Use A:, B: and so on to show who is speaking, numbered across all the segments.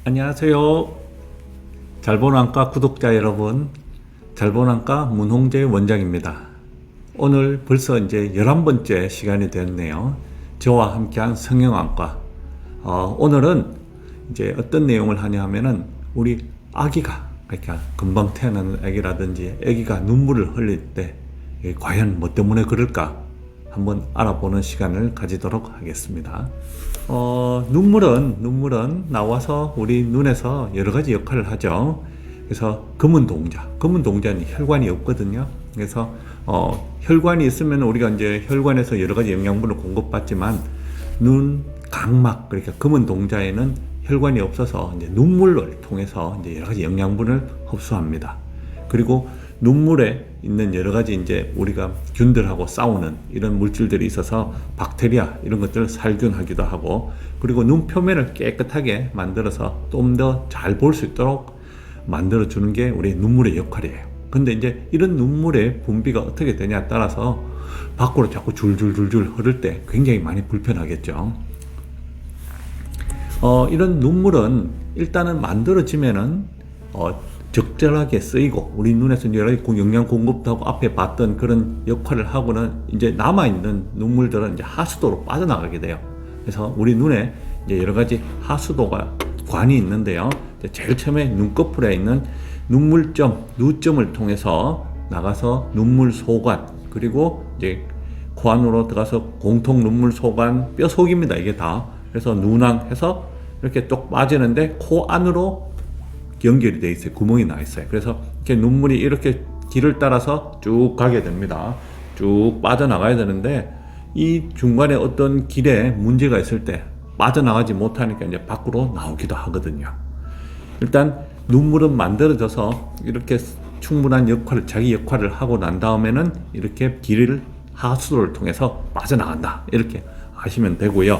A: 안녕하세요. 잘보는안과 구독자 여러분, 잘보는안과 문홍재 원장입니다. 오늘 벌써 이제 11번째 시간이 됐네요. 저와 함께한 성형안과. 오늘은 이제 어떤 내용을 하냐 하면은 우리 아기가, 그러니까 금방 태어나는 아기라든지 아기가 눈물을 흘릴 때 과연 뭐 때문에 그럴까 한번 알아보는 시간을 가지도록 하겠습니다. 눈물은 나와서 우리 눈에서 여러 가지 역할을 하죠. 그래서 검은 동자는 혈관이 없거든요. 그래서 혈관이 있으면 우리가 이제 혈관에서 여러 가지 영양분을 공급받지만 눈 각막, 그러니까 검은 동자에는 혈관이 없어서 이제 눈물을 통해서 이제 여러 가지 영양분을 흡수합니다. 그리고 눈물에 있는 여러 가지 이제 우리가 균들하고 싸우는 이런 물질들이 있어서 박테리아 이런 것들을 살균하기도 하고, 그리고 눈 표면을 깨끗하게 만들어서 좀 더 잘 볼 수 있도록 만들어 주는 게 우리 눈물의 역할이에요. 근데 이제 이런 눈물의 분비가 어떻게 되냐에 따라서 밖으로 자꾸 줄줄줄줄 흐를 때 굉장히 많이 불편하겠죠. 이런 눈물은 일단은 만들어지면은 적절하게 쓰이고 우리 눈에서 여러 가지 영양 공급도 하고 앞에 봤던 그런 역할을 하고는 이제 남아있는 눈물들은 이제 하수도로 빠져나가게 돼요. 그래서 우리 눈에 이제 여러 가지 하수도가 관이 있는데요. 제일 처음에 눈꺼풀에 있는 눈물점, 누점을 통해서 나가서 눈물 소관, 그리고 이제 코 안으로 들어가서 공통 눈물 소관, 뼈 속입니다. 이게 다. 그래서 눈왕 해서 이렇게 쭉 빠지는데 코 안으로 연결이 돼 있어요. 구멍이 나 있어요. 그래서 이렇게 눈물이 이렇게 길을 따라서 쭉 가게 됩니다. 쭉 빠져나가야 되는데 이 중간에 어떤 길에 문제가 있을 때 빠져나가지 못하니까 이제 밖으로 나오기도 하거든요. 일단 눈물은 만들어져서 이렇게 충분한 자기 역할을 하고 난 다음에는 이렇게 길을 하수도를 통해서 빠져나간다. 이렇게 하시면 되고요.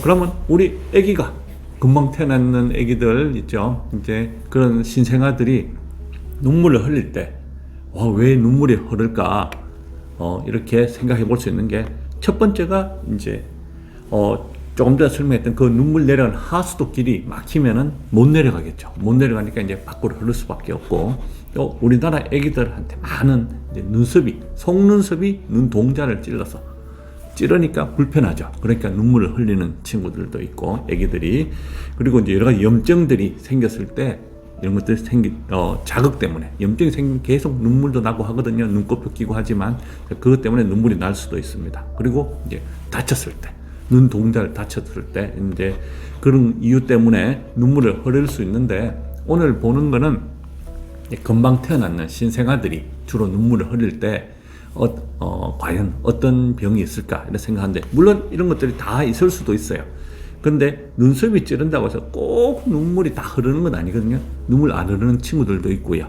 A: 그러면 우리 아기가 금방 태어나는 아기들 있죠. 이제 그런 신생아들이 눈물을 흘릴 때, 왜 눈물이 흐를까? 이렇게 생각해 볼 수 있는 게, 첫 번째가 이제, 조금 전에 설명했던 그 눈물 내려가는 하수도 길이 막히면은 못 내려가겠죠. 못 내려가니까 이제 밖으로 흐를 수밖에 없고, 또 우리나라 아기들한테 많은 이제 눈썹이, 속눈썹이 눈동자를 찌르니까 불편하죠. 그러니까 눈물을 흘리는 친구들도 있고, 애기들이. 그리고 이제 여러 가지 염증들이 생겼을 때, 이런 것들이 자극 때문에, 염증이 생기면 계속 눈물도 나고 하거든요. 눈꺼풀 끼고 하지만, 그것 때문에 눈물이 날 수도 있습니다. 그리고 이제 다쳤을 때, 눈동자를 다쳤을 때, 이제 그런 이유 때문에 눈물을 흐릴 수 있는데, 오늘 보는 거는 금방 태어나는 신생아들이 주로 눈물을 흘릴 때, 과연 어떤 병이 있을까 이런 생각하는데, 물론 이런 것들이 다 있을 수도 있어요. 근데 눈썹이 찌른다고 해서 꼭 눈물이 다 흐르는 건 아니거든요. 눈물 안 흐르는 친구들도 있고요.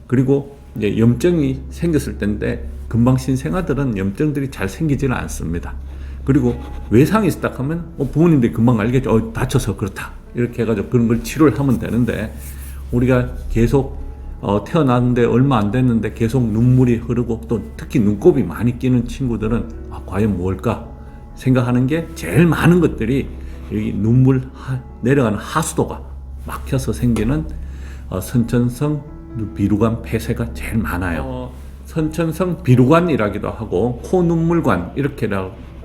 A: 그리고 이제 염증이 생겼을 때인데, 금방 신생아들은 염증들이 잘 생기지는 않습니다. 그리고 외상이 있다 하면 부모님들이 금방 알겠죠. 다쳐서 그렇다 이렇게 해가지고 그런 걸 치료를 하면 되는데, 우리가 계속 태어났는데 얼마 안 됐는데 계속 눈물이 흐르고 또 특히 눈곱이 많이 끼는 친구들은 과연 뭘까 생각하는 게, 제일 많은 것들이 여기 눈물 내려가는 하수도가 막혀서 생기는 선천성 비루관 폐쇄가 제일 많아요. 선천성 비루관이라기도 하고 코 눈물관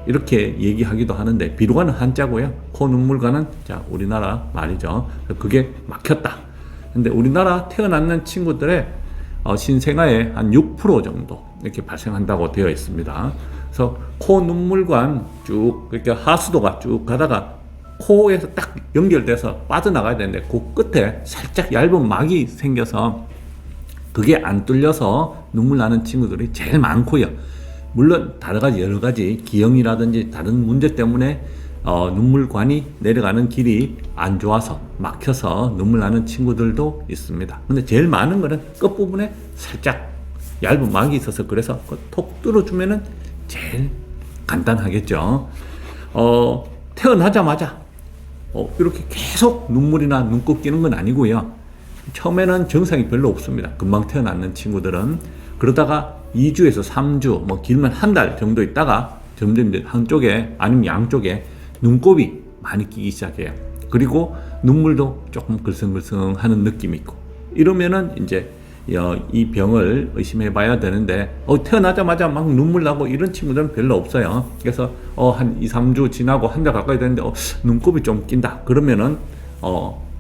A: 이렇게 얘기하기도 하는데, 비루관은 한자고요. 코 눈물관은 우리나라 말이죠. 그게 막혔다. 근데 우리나라 태어나는 친구들의 신생아의 한 6% 정도 이렇게 발생한다고 되어 있습니다. 그래서 코 눈물관 쭉, 그러니까 하수도가 쭉 가다가 코에서 딱 연결돼서 빠져나가야 되는데, 그 끝에 살짝 얇은 막이 생겨서 그게 안 뚫려서 눈물 나는 친구들이 제일 많고요. 물론 여러 가지 기형이라든지 다른 문제 때문에 눈물관이 내려가는 길이 안 좋아서 막혀서 눈물 나는 친구들도 있습니다. 근데 제일 많은 거는 끝부분에 살짝 얇은 막이 있어서, 그래서 톡 뚫어주면은 제일 간단하겠죠. 태어나자마자 이렇게 계속 눈물이나 눈곱 끼는 건 아니고요. 처음에는 증상이 별로 없습니다. 금방 태어났는 친구들은. 그러다가 2주에서 3주, 길면 한 달 정도 있다가 점점 이제 한쪽에 아니면 양쪽에 눈곱이 많이 끼기 시작해요. 그리고 눈물도 조금 글썽글썽하는 느낌이 있고 이러면은 이제 이 병을 의심해 봐야 되는데 태어나자마자 막 눈물 나고 이런 친구들은 별로 없어요. 그래서 한 2, 3주 지나고 한 달 가까이 됐는데 눈곱이 좀 낀다. 그러면은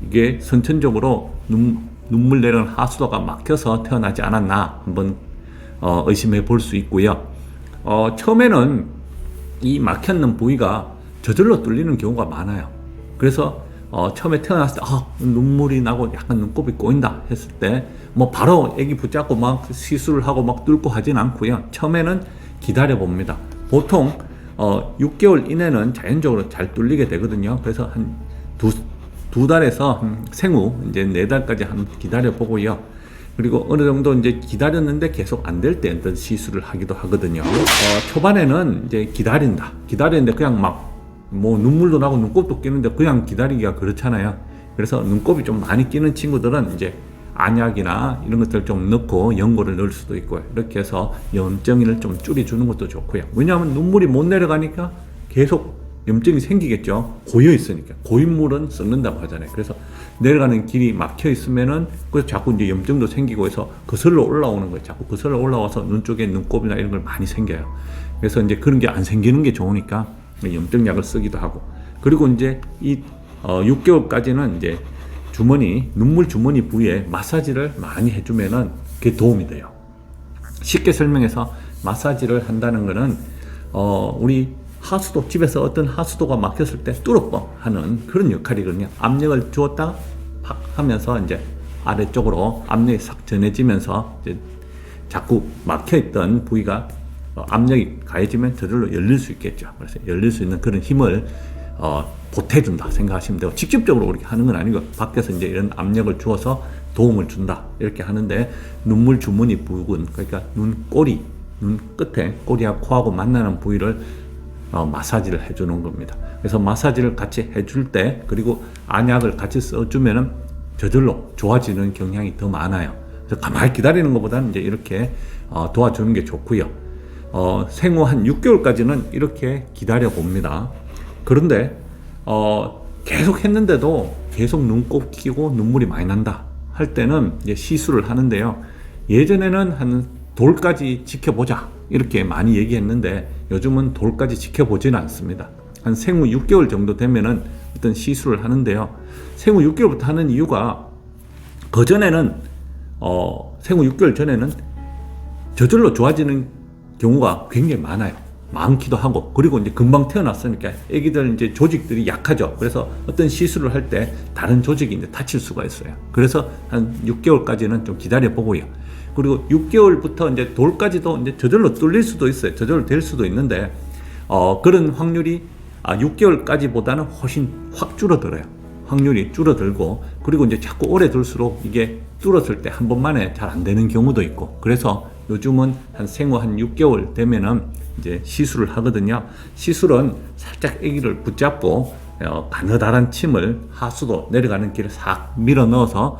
A: 이게 선천적으로 눈물 내리는 하수도가 막혀서 태어나지 않았나 한번 의심해 볼 수 있고요. 처음에는 이 막혔는 부위가 저절로 뚫리는 경우가 많아요. 그래서 처음에 태어났을 때 눈물이 나고 약간 눈곱이 꼬인다 했을 때 뭐 바로 애기 붙잡고 막 시술을 하고 막 뚫고 하진 않고요. 처음에는 기다려 봅니다. 보통 6개월 이내는 자연적으로 잘 뚫리게 되거든요. 그래서 한 두 달에서 생후 이제 4달까지 한번 기다려 보고요. 그리고 어느 정도 이제 기다렸는데 계속 안 될 때 시술을 하기도 하거든요. 초반에는 이제 기다리는데 그냥 막 뭐 눈물도 나고 눈곱도 끼는데 그냥 기다리기가 그렇잖아요. 그래서 눈곱이 좀 많이 끼는 친구들은 이제 안약이나 이런 것들 좀 넣고 연고를 넣을 수도 있고요. 이렇게 해서 염증을 좀 줄여주는 것도 좋고요. 왜냐하면 눈물이 못 내려가니까 계속 염증이 생기겠죠. 고여 있으니까. 고인 물은 썩는다고 하잖아요. 그래서 내려가는 길이 막혀 있으면은 그래서 자꾸 이제 염증도 생기고 해서 거슬러 올라오는 거예요. 자꾸 거슬러 올라와서 눈 쪽에 눈곱이나 이런 걸 많이 생겨요. 그래서 이제 그런 게 안 생기는 게 좋으니까 염증약을 쓰기도 하고. 그리고 이제 이 6개월까지는 이제 눈물 주머니 부위에 마사지를 많이 해주면은 그게 도움이 돼요. 쉽게 설명해서 마사지를 한다는 거는 우리 하수도, 집에서 어떤 하수도가 막혔을 때 뚫어뻥 하는 그런 역할이거든요. 압력을 주었다 팍 하면서 이제 아래쪽으로 압력이 싹 전해지면서 이제 자꾸 막혀있던 부위가 압력이 가해지면 저절로 열릴 수 있겠죠. 그래서 열릴 수 있는 그런 힘을 보태준다 생각하시면 되고, 직접적으로 그렇게 하는 건 아니고 밖에서 이제 이런 압력을 주어서 도움을 준다 이렇게 하는데, 눈물 주머니 부분, 그러니까 눈꼬리, 눈 끝에 꼬리하고 코하고 만나는 부위를 마사지를 해주는 겁니다. 그래서 마사지를 같이 해줄 때, 그리고 안약을 같이 써주면은 저절로 좋아지는 경향이 더 많아요. 그래서 가만히 기다리는 것보다는 이제 이렇게 도와주는 게 좋고요. 생후 한 6개월까지는 이렇게 기다려 봅니다. 그런데 계속 했는데도 계속 눈곱 끼고 눈물이 많이 난다 할 때는 이제 시술을 하는데요. 예전에는 한 돌까지 지켜보자 이렇게 많이 얘기했는데 요즘은 돌까지 지켜보지는 않습니다. 한 생후 6개월 정도 되면은 어떤 시술을 하는데요. 생후 6개월부터 하는 이유가, 그전에는 생후 6개월 전에는 저절로 좋아지는 경우가 굉장히 많기도 하고, 그리고 이제 금방 태어났으니까 애기들 이제 조직들이 약하죠. 그래서 어떤 시술을 할 때 다른 조직이 이제 다칠 수가 있어요. 그래서 한 6개월까지는 좀 기다려 보고요. 그리고 6개월부터 이제 돌까지도 이제 저절로 뚫릴 수도 있어요. 저절로 될 수도 있는데, 그런 확률이 6개월까지보다는 훨씬 확 줄어들어요. 확률이 줄어들고, 그리고 이제 자꾸 오래 둘수록 이게 뚫었을 때 한 번만에 잘 안 되는 경우도 있고, 그래서 요즘은 생후 한 6개월 되면은 이제 시술을 하거든요. 시술은 살짝 아기를 붙잡고 가느다란 침을 하수도 내려가는 길에 싹 밀어 넣어서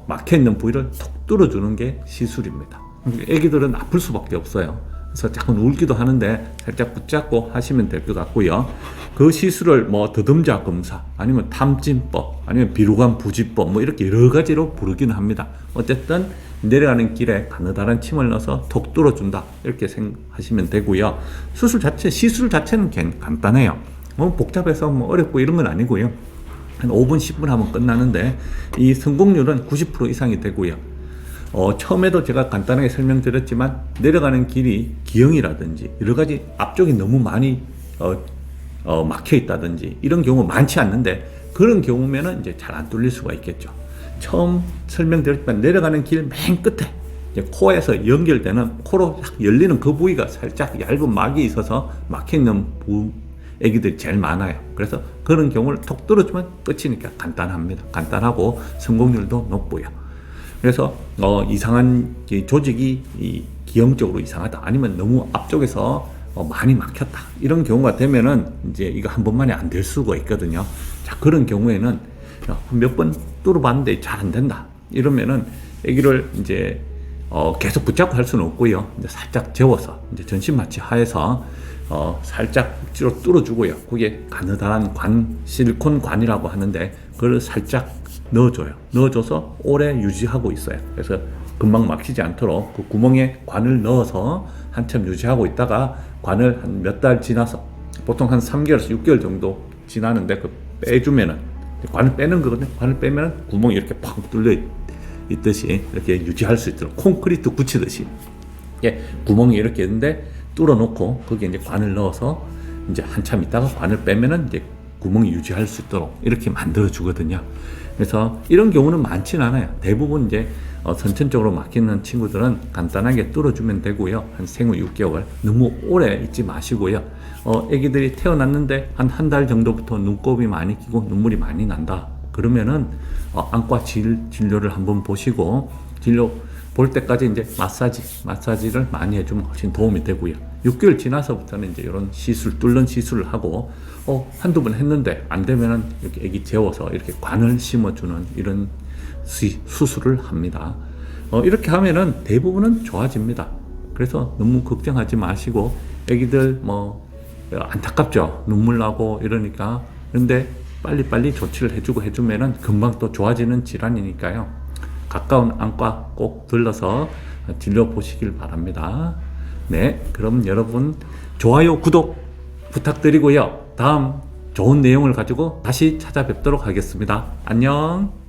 A: 막혀있는 부위를 톡 뚫어주는 게 시술입니다. 아기들은 아플 수밖에 없어요. 그래서 자꾸 울기도 하는데 살짝 붙잡고 하시면 될 것 같고요. 그 시술을 뭐 더듬자 검사, 아니면 탐진법, 아니면 비루관 부지법, 뭐 이렇게 여러 가지로 부르기는 합니다. 어쨌든 내려가는 길에 가느다란 침을 넣어서 톡 뚫어준다 이렇게 생각하시면 되고요. 시술 자체는 간단해요. 뭐 복잡해서 뭐 어렵고 이런 건 아니고요. 한 5분 10분 하면 끝나는데 이 성공률은 90% 이상이 되고요. 처음에도 제가 간단하게 설명드렸지만, 내려가는 길이 기형이라든지 여러 가지 앞쪽이 너무 많이 막혀 있다든지 이런 경우 많지 않는데, 그런 경우면은 이제 잘 안 뚫릴 수가 있겠죠. 처음 설명드렸지만 내려가는 길 맨 끝에 이제 코에서 연결되는, 코로 딱 열리는 그 부위가 살짝 얇은 막이 있어서 막혀 있는 애기들이 제일 많아요. 그래서 그런 경우를 톡 뚫어주면 끝이니까 간단합니다. 간단하고 성공률도 높고요. 그래서 이상한 조직이 기형적으로 이상하다, 아니면 너무 앞쪽에서 많이 막혔다, 이런 경우가 되면은 이제 이거 한 번만에 안 될 수가 있거든요. 자, 그런 경우에는 몇 번 뚫어봤는데 잘 안 된다 이러면은 아기를 이제 계속 붙잡고 할 수는 없고요. 이제 살짝 재워서 이제 전신 마취 하에서 살짝 억지로 뚫어주고요. 그게 가느다란 관, 실리콘 관이라고 하는데 그걸 살짝 넣어줘요. 넣어줘서 오래 유지하고 있어요. 그래서 금방 막히지 않도록 그 구멍에 관을 넣어서 한참 유지하고 있다가 관을 한 몇 달 지나서 보통 한 3개월에서 6개월 정도 지나는데 그 빼주면은 관을 빼는 거거든요. 관을 빼면 구멍이 이렇게 팍 뚫려 있듯이 이렇게 유지할 수 있도록 콘크리트 붙이듯이 구멍이 이렇게 있는데 뚫어놓고 거기에 이제 관을 넣어서 이제 한참 있다가 관을 빼면은 이제 구멍이 유지할 수 있도록 이렇게 만들어 주거든요. 그래서 이런 경우는 많지는 않아요. 대부분 이제 선천적으로 막히는 친구들은 간단하게 뚫어주면 되고요. 한 생후 6개월 너무 오래 있지 마시고요. 아기들이 태어났는데 한 달 정도부터 눈곱이 많이 끼고 눈물이 많이 난다. 그러면은 안과 진료를 한번 보시고 진료 볼 때까지 이제 마사지를 많이 해주면 훨씬 도움이 되고요. 6개월 지나서부터는 이제 이런 시술, 뚫는 시술을 하고, 한두 번 했는데 안 되면은 이렇게 애기 재워서 이렇게 관을 심어주는 이런 수술을 합니다. 이렇게 하면은 대부분은 좋아집니다. 그래서 너무 걱정하지 마시고, 애기들 안타깝죠. 눈물 나고 이러니까. 그런데 빨리빨리 조치를 해주면은 금방 또 좋아지는 질환이니까요. 가까운 안과 꼭 들러서 진료 보시길 바랍니다. 네, 그럼 여러분 좋아요, 구독 부탁드리고요. 다음 좋은 내용을 가지고 다시 찾아뵙도록 하겠습니다. 안녕.